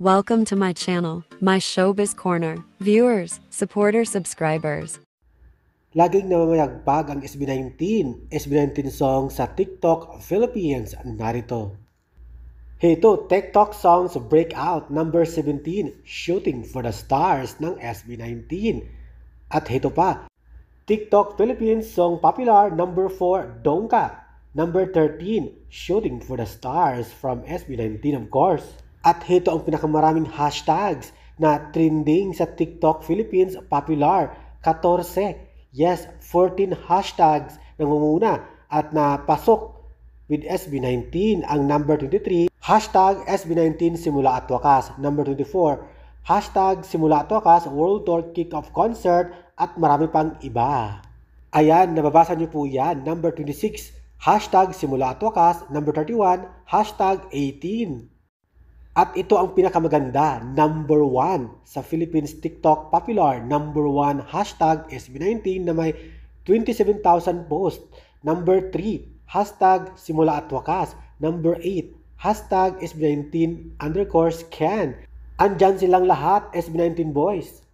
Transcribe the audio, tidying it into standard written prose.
Welcome to my channel, my Showbiz Corner. Viewers, supporters, subscribers. Laging namamayagpag ang SB19 song sa TikTok Philippines. Narito. Heto, TikTok songs breakout number 17, Shooting for the Stars ng SB19. At heto pa, TikTok Philippines song popular number 4, Dongka. Number 13, Shooting for the Stars from SB19 of course. At heto ang pinakamaraming hashtags na trending sa TikTok Philippines popular, 14. Yes, 14 hashtags nangunguna at napasok with SB19 ang number 23, hashtag SB19 simula at wakas. Number 24, hashtag simula at wakas World Tour Kick-Off Concert at marami pang iba. Ayan, nababasa niyo po yan. Number 26, hashtag simula at wakas. Number 31, hashtag 18. At ito ang pinakamaganda, number 1 sa Philippines TikTok popular, number 1 hashtag SB19 na may 27,000 posts. Number 3, hashtag simula at wakas. Number 8, hashtag SB19_scan. Andyan silang lahat, SB19 boys.